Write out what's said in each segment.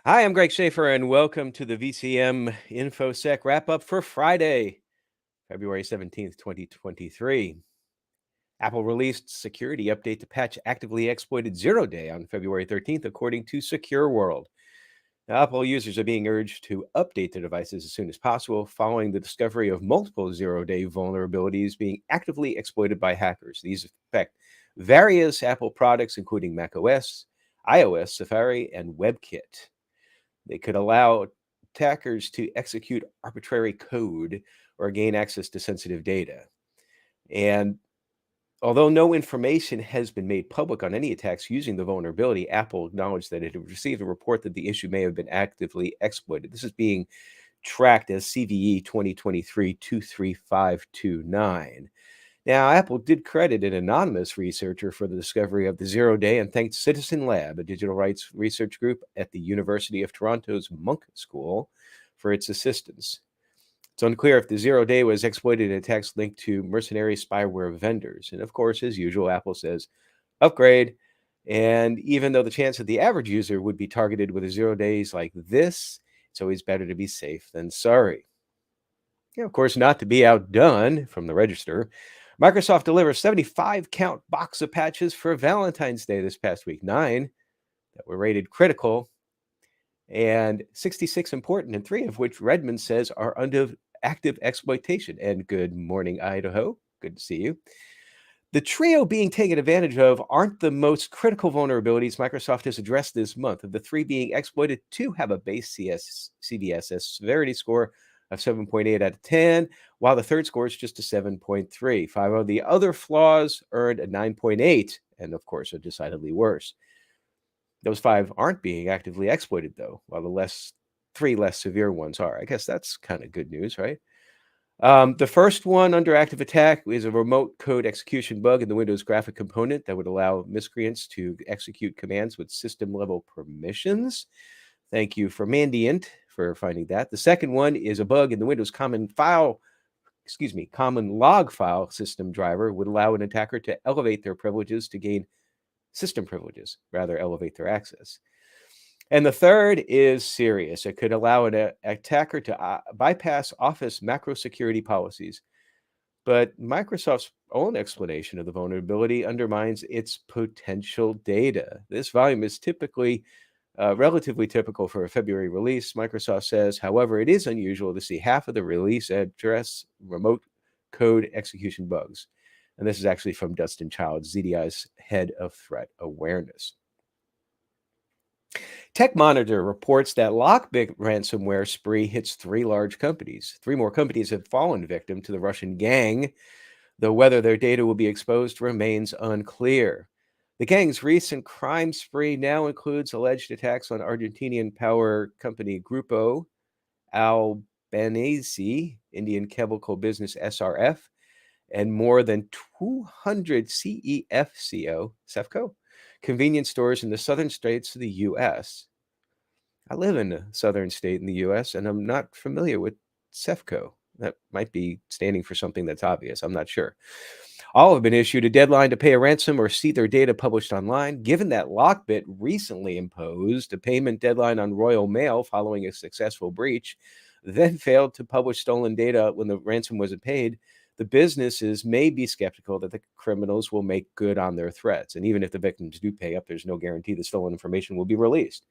Hi, I'm Greg Schaefer, and welcome to the VCM Infosec wrap up for Friday, February 17th, 2023. Apple released security update to patch actively exploited 0-day on February 13th, according to Secure World. Now, Apple users are being urged to update their devices as soon as possible following the discovery of multiple 0-day vulnerabilities being actively exploited by hackers. These affect various Apple products, including macOS, iOS, Safari, and WebKit. They could allow attackers to execute arbitrary code or gain access to sensitive data. And although no information has been made public on any attacks using the vulnerability, Apple acknowledged that it had received a report that the issue may have been actively exploited. This is being tracked as CVE 2023 23529. Now, Apple did credit an anonymous researcher for the discovery of the 0-day and thanked Citizen Lab, a digital rights research group at the University of Toronto's Monk School, for its assistance. It's unclear if the 0-day was exploited in attacks linked to mercenary spyware vendors. And of course, as usual, Apple says, upgrade. And even though the chance that the average user would be targeted with a 0 days like this, it's always better to be safe than sorry. Of course, not to be outdone from the register, Microsoft delivers 75 count box of patches for Valentine's Day this past week, 9 that were rated critical, and 66 important, and 3 of which Redmond says are under active exploitation. And good morning, Idaho. Good to see you. The trio being taken advantage of aren't the most critical vulnerabilities Microsoft has addressed this month. Of the 3 being exploited, 2 have a base CVSS severity score of 7.8 out of 10, while the third score is just a 7.3. 5 of the other flaws earned a 9.8, and of course are decidedly worse. Those 5 aren't being actively exploited, though, while the 3 less severe ones are. I guess that's kind of good news, right? The first one under active attack is a remote code execution bug in the Windows graphic component that would allow miscreants to execute commands with system-level permissions. Thank you for Mandiant for finding that. The second one is a bug in the Windows common log file system driver would allow an attacker to elevate their privileges to gain system privileges, rather elevate their access. And the third is serious. It could allow an attacker to bypass Office macro security policies. But Microsoft's own explanation of the vulnerability undermines its potential data. This volume is typically relatively typical for a February release, Microsoft says. However, it is unusual to see half of the release address remote code execution bugs. And this is actually from Dustin Childs, ZDI's head of threat awareness. Tech Monitor reports that Lockbit ransomware spree hits 3 large companies. 3 more companies have fallen victim to the Russian gang, though whether their data will be exposed remains unclear. The gang's recent crime spree now includes alleged attacks on Argentinian power company Grupo Albanese, Indian chemical business SRF, and more than 200 CEFCO convenience stores in the southern states of the U.S. I live in a southern state in the U.S., and I'm not familiar with CEFCO. That might be standing for something that's obvious. I'm not sure. All have been issued a deadline to pay a ransom or see their data published online. Given that Lockbit recently imposed a payment deadline on Royal Mail following a successful breach, then failed to publish stolen data when the ransom wasn't paid, the businesses may be skeptical that the criminals will make good on their threats. And even if the victims do pay up, there's no guarantee the stolen information will be released.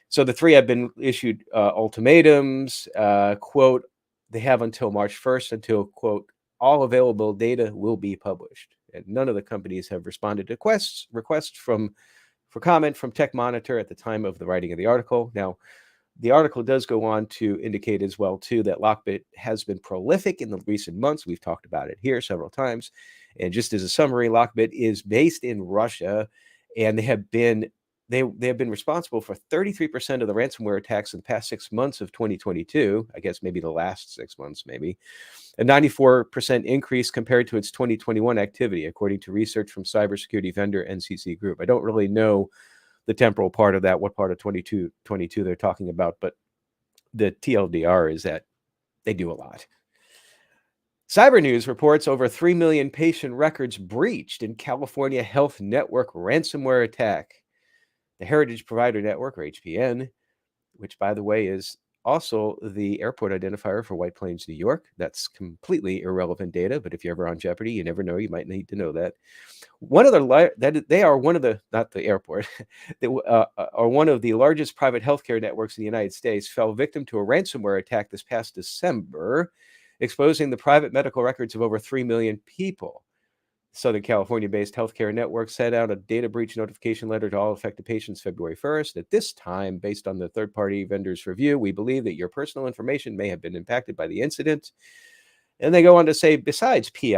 So the 3 have been issued ultimatums, quote, they have until March 1st until, quote, all available data will be published. And none of the companies have responded to requests for comment from Tech Monitor at the time of the writing of the article. Now, the article does go on to indicate as well, too, that Lockbit has been prolific in the recent months. We've talked about it here several times. And just as a summary, Lockbit is based in Russia, and they have been responsible for 33% of the ransomware attacks in the past 6 months of 2022. I guess maybe the last 6 months, maybe. A 94% increase compared to its 2021 activity, according to research from cybersecurity vendor NCC Group. I don't really know the temporal part of that, what part of 2022 they're talking about, but the TLDR is that they do a lot. Cyber News reports over 3 million patient records breached in California Health Network ransomware attack. The Heritage Provider Network, or HPN, which, by the way, is also the airport identifier for White Plains, New York. That's completely irrelevant data, but if you're ever on Jeopardy, you never know. You might need to know that. One of the that they are one of the not the airport, they are one of the largest private healthcare networks in the United States. Fell victim to a ransomware attack this past December, exposing the private medical records of over 3 million people. Southern California-based healthcare network sent out a data breach notification letter to all affected patients February 1st. At this time, based on the third-party vendor's review, we believe that your personal information may have been impacted by the incident. And they go on to say, besides PII,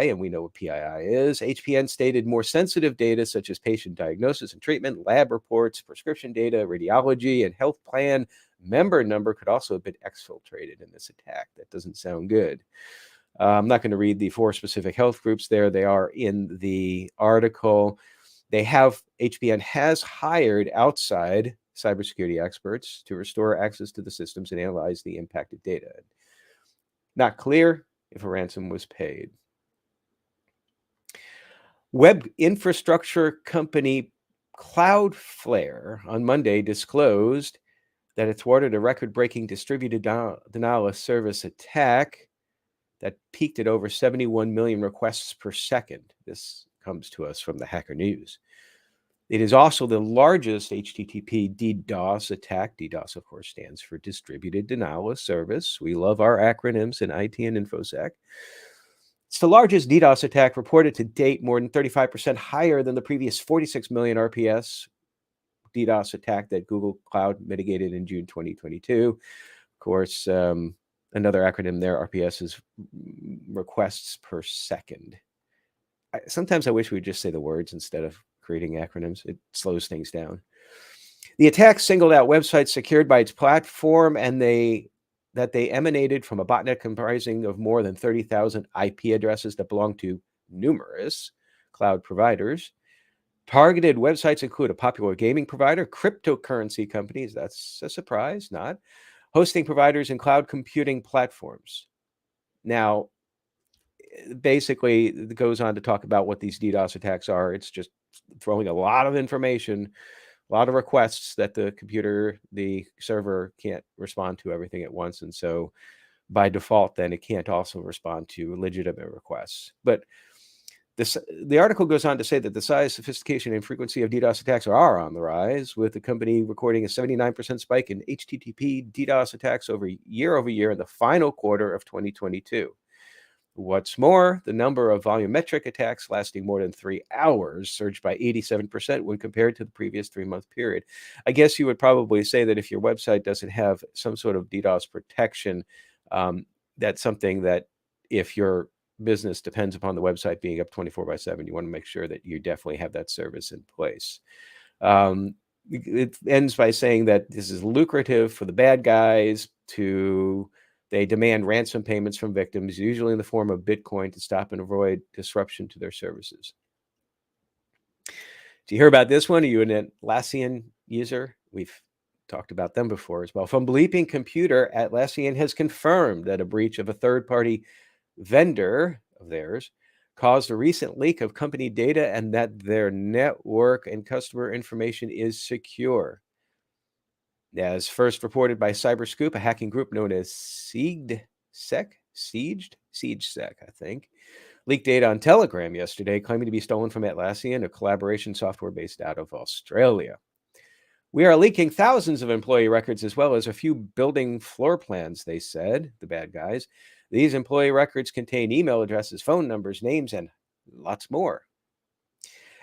and we know what PII is, HPN stated more sensitive data such as patient diagnosis and treatment, lab reports, prescription data, radiology, and health plan member number could also have been exfiltrated in this attack. That doesn't sound good. I'm not going to read the 4 specific health groups there. They are in the article. HPN has hired outside cybersecurity experts to restore access to the systems and analyze the impacted data. Not clear if a ransom was paid. Web infrastructure company Cloudflare on Monday disclosed that it thwarted a record-breaking distributed denial of service attack that peaked at over 71 million requests per second. This comes to us from the Hacker News. It is also the largest HTTP DDoS attack. DDoS, of course, stands for Distributed Denial of Service. We love our acronyms in IT and Infosec. It's the largest DDoS attack reported to date, more than 35% higher than the previous 46 million RPS DDoS attack that Google Cloud mitigated in June 2022. Of course, another acronym there, RPS, is requests per second. Sometimes I wish we would just say the words instead of creating acronyms. It slows things down. The attack singled out websites secured by its platform, and that they emanated from a botnet comprising of more than 30,000 IP addresses that belong to numerous cloud providers. Targeted websites include a popular gaming provider, cryptocurrency companies, that's a surprise, not, hosting providers, and cloud computing platforms. Now, basically, it goes on to talk about what these DDoS attacks are. It's just throwing a lot of information, a lot of requests that the server can't respond to everything at once. And so by default, then it can't also respond to legitimate requests. But the article goes on to say that the size, sophistication, and frequency of DDoS attacks are on the rise, with the company recording a 79% spike in HTTP DDoS attacks over year in the final quarter of 2022. What's more, the number of volumetric attacks lasting more than 3 hours surged by 87% when compared to the previous 3-month period. I guess you would probably say that if your website doesn't have some sort of DDoS protection, that's something that if your business depends upon the website being up 24/7, you want to make sure that you definitely have that service in place. It ends by saying that this is lucrative for the bad guys they demand ransom payments from victims, usually in the form of Bitcoin, to stop and avoid disruption to their services. Do you hear about this one? Are you an Atlassian user? We've talked about them before as well. From Bleeping Computer, Atlassian has confirmed that a breach of a third-party vendor of theirs caused a recent leak of company data and that their network and customer information is secure. As first reported by Cyberscoop, a hacking group known as SiegeSec, I think, leaked data on Telegram yesterday, claiming to be stolen from Atlassian, a collaboration software based out of Australia. We are leaking thousands of employee records as well as a few building floor plans, they said, the bad guys. These employee records contain email addresses, phone numbers, names, and lots more.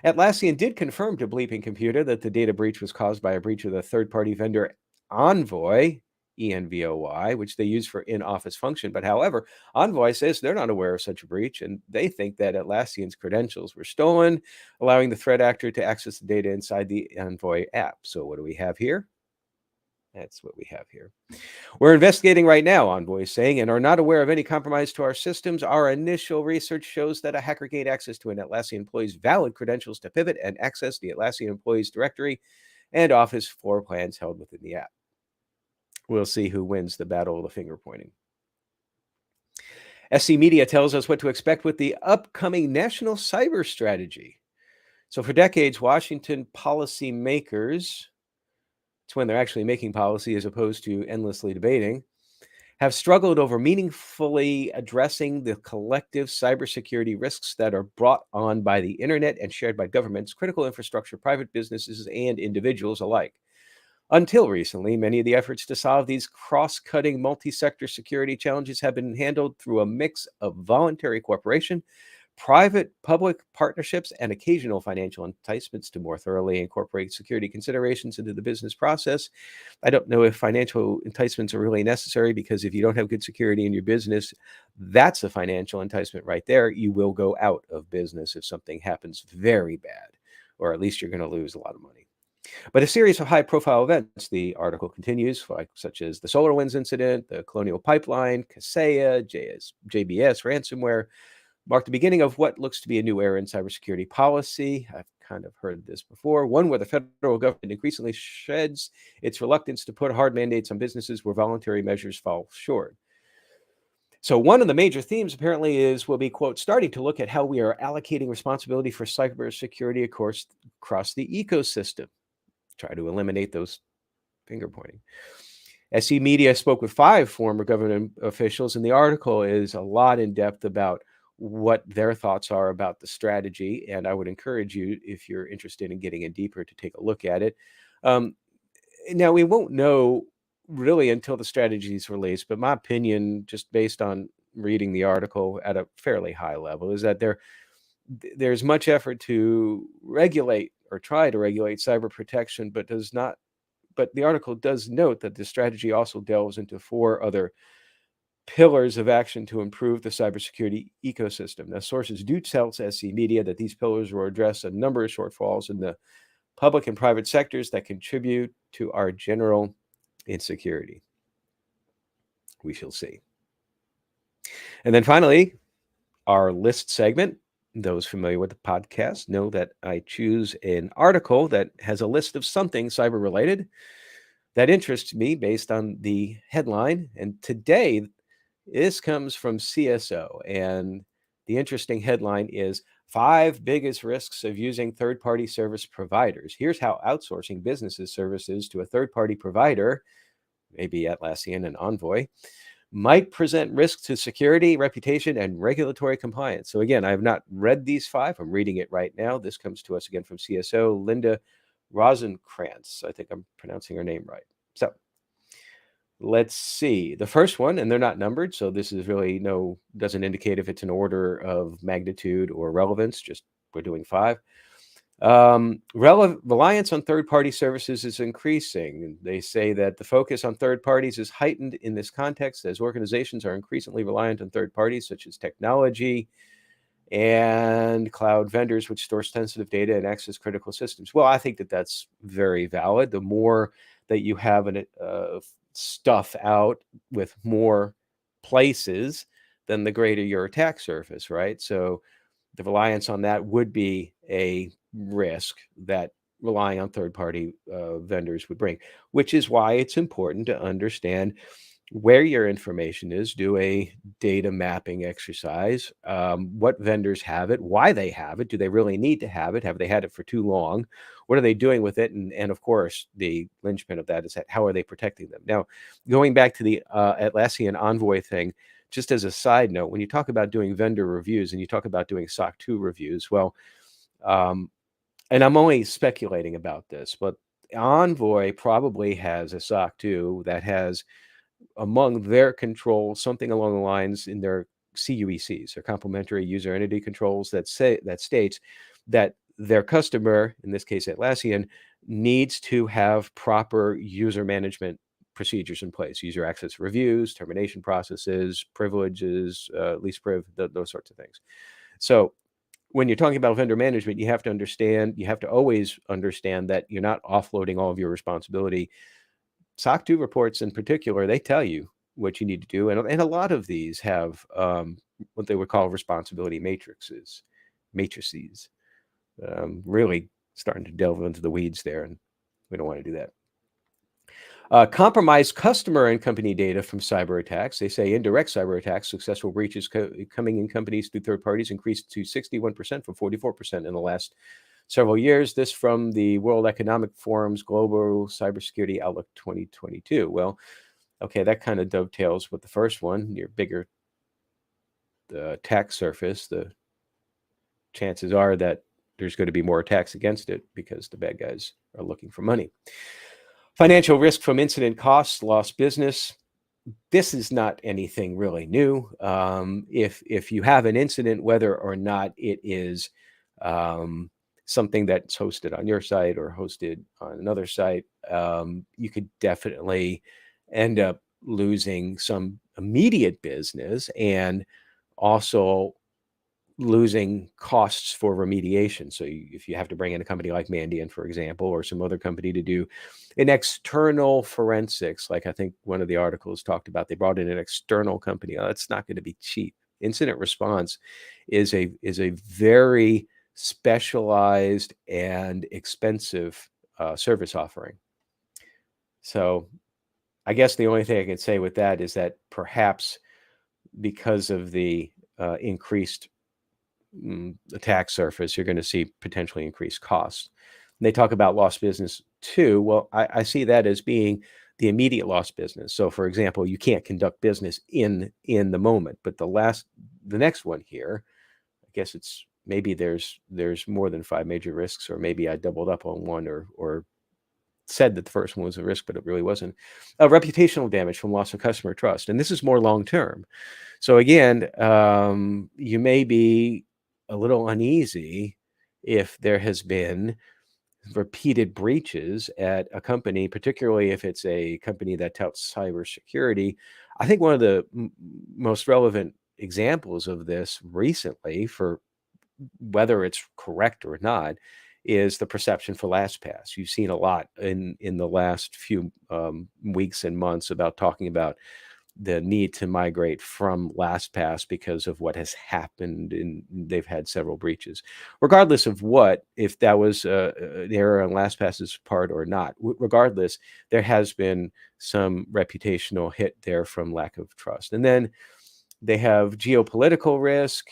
Atlassian did confirm to Bleeping Computer that the data breach was caused by a breach of the third-party vendor Envoy, ENVOY, which they use for in-office function. But however, Envoy says they're not aware of such a breach, and they think that Atlassian's credentials were stolen, allowing the threat actor to access the data inside the Envoy app. So what do we have here? That's what we have here. We're investigating right now, Envoy is saying, and are not aware of any compromise to our systems. Our initial research shows that a hacker gained access to an Atlassian employee's valid credentials to pivot and access the Atlassian employees directory and office floor plans held within the app. We'll see who wins the battle of the finger pointing. SC Media tells us what to expect with the upcoming national cyber strategy. So for decades, Washington policymakers it's when they're actually making policy as opposed to endlessly debating, have struggled over meaningfully addressing the collective cybersecurity risks that are brought on by the internet and shared by governments, critical infrastructure, private businesses, and individuals alike. Until recently, many of the efforts to solve these cross cutting multi sector security challenges have been handled through a mix of voluntary cooperation, private public partnerships, and occasional financial enticements to more thoroughly incorporate security considerations into the business process. I don't know if financial enticements are really necessary, because if you don't have good security in your business, that's a financial enticement right there. You will go out of business if something happens very bad, or at least you're going to lose a lot of money. But a series of high profile events, the article continues, like such as the SolarWinds incident, the Colonial Pipeline, Kaseya, JBS ransomware, marked the beginning of what looks to be a new era in cybersecurity policy. I've kind of heard this before, one where the federal government increasingly sheds its reluctance to put hard mandates on businesses where voluntary measures fall short. So one of the major themes apparently is we'll be, quote, starting to look at how we are allocating responsibility for cybersecurity across the ecosystem. Try to eliminate those finger pointing. SE Media spoke with 5 former government officials, and the article is a lot in depth about what their thoughts are about the strategy. And I would encourage you, if you're interested in getting in deeper, to take a look at it. Now, we won't know really until the strategy is released, but my opinion, just based on reading the article at a fairly high level, is that there's much effort to regulate or try to regulate cyber protection, but the article does note that the strategy also delves into 4 other pillars of action to improve the cybersecurity ecosystem. Now, sources do tell SC Media that these pillars will address a number of shortfalls in the public and private sectors that contribute to our general insecurity. We shall see. And then finally, our list segment. Those familiar with the podcast know that I choose an article that has a list of something cyber related that interests me based on the headline. And today, this comes from CSO. And the interesting headline is 5 biggest risks of using third-party service providers. Here's how outsourcing businesses services to a third-party provider, maybe Atlassian and Envoy, might present risks to security, reputation, and regulatory compliance. So again, I have not read these 5. I'm reading it right now. This comes to us again from CSO, Linda Rosenkrantz. I think I'm pronouncing her name right. So let's see. The first one, and they're not numbered, so this is really doesn't indicate if it's an order of magnitude or relevance, just we're doing 5. Reliance on third-party services is increasing. They say that the focus on third parties is heightened in this context as organizations are increasingly reliant on third parties such as technology and cloud vendors, which store sensitive data and access critical systems. Well, I think that that's very valid. The more that you have stuff out with more places, then the greater your attack surface, right? So the reliance on that would be a risk that relying on third-party vendors would bring, which is why it's important to understand where your information is, do a data mapping exercise, what vendors have it, why they have it, do they really need to have it, have they had it for too long, what are they doing with it, and of course, the linchpin of that is how are they protecting them. Now, going back to the Atlassian Envoy thing, just as a side note, when you talk about doing vendor reviews and you talk about doing SOC 2 reviews, well, and I'm only speculating about this, but Envoy probably has a SOC 2 that has among their controls something along the lines in their CUECs, their complementary user entity controls, that states that their customer, in this case Atlassian, needs to have proper user management procedures in place, user access reviews, termination processes, privileges, least priv, those sorts of things. So when you're talking about vendor management, you have to always understand that you're not offloading all of your responsibility. SOC 2 reports in particular, they tell you what you need to do. And a lot of these have what they would call responsibility matrices. Really starting to delve into the weeds there, and we don't want to do that. Compromised customer and company data from cyber attacks. They say indirect cyber attacks, successful breaches coming in companies through third parties increased to 61% from 44% in the last several years. This from the World Economic Forum's Global Cybersecurity Outlook 2022. Well, okay, that kind of dovetails with the first one. Your bigger the attack surface, the chances are that there's going to be more attacks against it because the bad guys are looking for money. Financial risk from incident costs, lost business. This is not anything really new. If you have an incident, whether or not it is something that's hosted on your site or hosted on another site, you could definitely end up losing some immediate business and also losing costs for remediation. So if you have to bring in a company like Mandiant, for example, or some other company to do an external forensics, like I think one of the articles talked about, they brought in an external company. That's not going to be cheap. Incident response is a very specialized and expensive service offering. So I guess the only thing I can say with that is that perhaps because of the increased attack surface, you're going to see potentially increased costs. And they talk about lost business too. Well, I see that as being the immediate lost business. So, for example, you can't conduct business in the moment. But the next one here, I guess it's maybe there's more than 5 major risks, or maybe I doubled up on one, or said that the first one was a risk, but it really wasn't. Reputational damage from loss of customer trust, and this is more long term. So again, you may be a little uneasy if there has been repeated breaches at a company, particularly if it's a company that touts cybersecurity. I think one of the most relevant examples of this recently, for whether it's correct or not, is the perception for LastPass. You've seen a lot in the last few weeks and months about talking about the need to migrate from LastPass because of what has happened, and they've had several breaches. Regardless of what, if that was an error on LastPass's part or not, regardless, there has been some reputational hit there from lack of trust. And then they have geopolitical risk.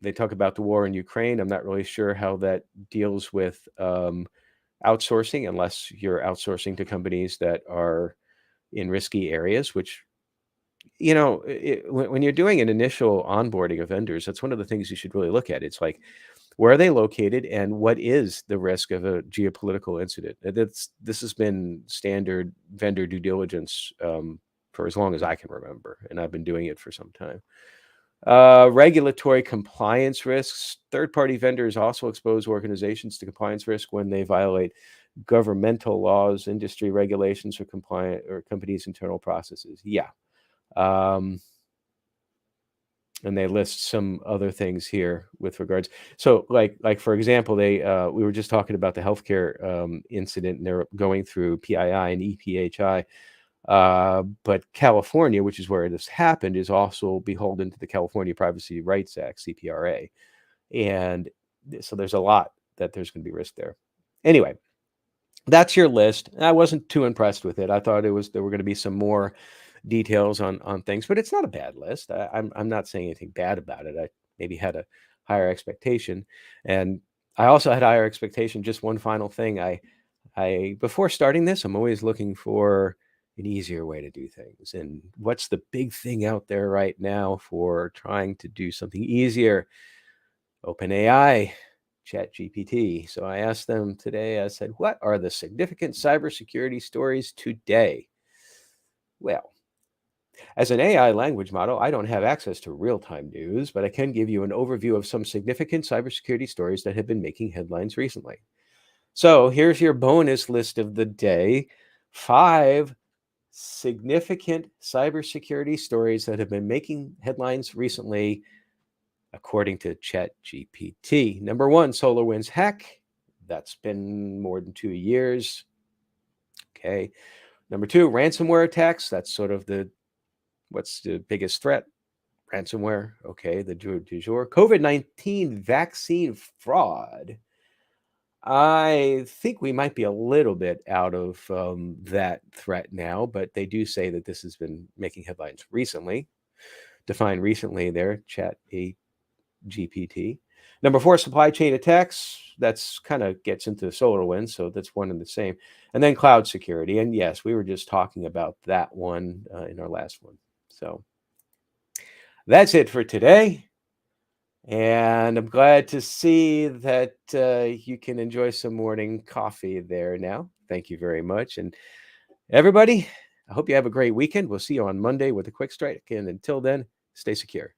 They talk about the war in Ukraine. I'm not really sure how that deals with outsourcing, unless you're outsourcing to companies that are in risky areas, which, when you're doing an initial onboarding of vendors, that's one of the things you should really look at. It's like, where are they located and what is the risk of a geopolitical incident? This has been standard vendor due diligence for as long as I can remember, and I've been doing it for some time. Regulatory compliance risks. Third-party vendors also expose organizations to compliance risk when they violate governmental laws, industry regulations, or companies' internal processes. Yeah. And they list some other things here with regards. So, like for example, we were just talking about the healthcare incident, and they're going through PII and EPHI. But California, which is where this happened, is also beholden to the California Privacy Rights Act, CPRA. And so there's a lot that there's going to be risk there. Anyway, that's your list. I wasn't too impressed with it. I thought there were going to be some more details on things, but it's not a bad list. I'm not saying anything bad about it. I maybe had a higher expectation, and I also had higher expectation. Just one final thing. I before starting this, I'm always looking for an easier way to do things. And what's the big thing out there right now for trying to do something easier? OpenAI, ChatGPT. So I asked them today, I said, what are the significant cybersecurity stories today? Well, as an AI language model, I don't have access to real-time news, but I can give you an overview of some significant cybersecurity stories that have been making headlines recently. So here's your bonus list of the day. 5 significant cybersecurity stories that have been making headlines recently, according to ChatGPT. Number 1, SolarWinds hack. That's been more than 2 years. Okay. Number 2, ransomware attacks. That's sort of what's the biggest threat? Ransomware. Okay, the du jour. COVID-19 vaccine fraud. I think we might be a little bit out of that threat now, but they do say that this has been making headlines recently. Define recently there, Chat GPT. Number 4, supply chain attacks. That's kind of gets into SolarWinds, so that's one and the same. And then cloud security. And yes, we were just talking about that one in our last one. So that's it for today. And I'm glad to see that you can enjoy some morning coffee there now. Thank you very much. And everybody, I hope you have a great weekend. We'll see you on Monday with a quick strike. And until then, stay secure.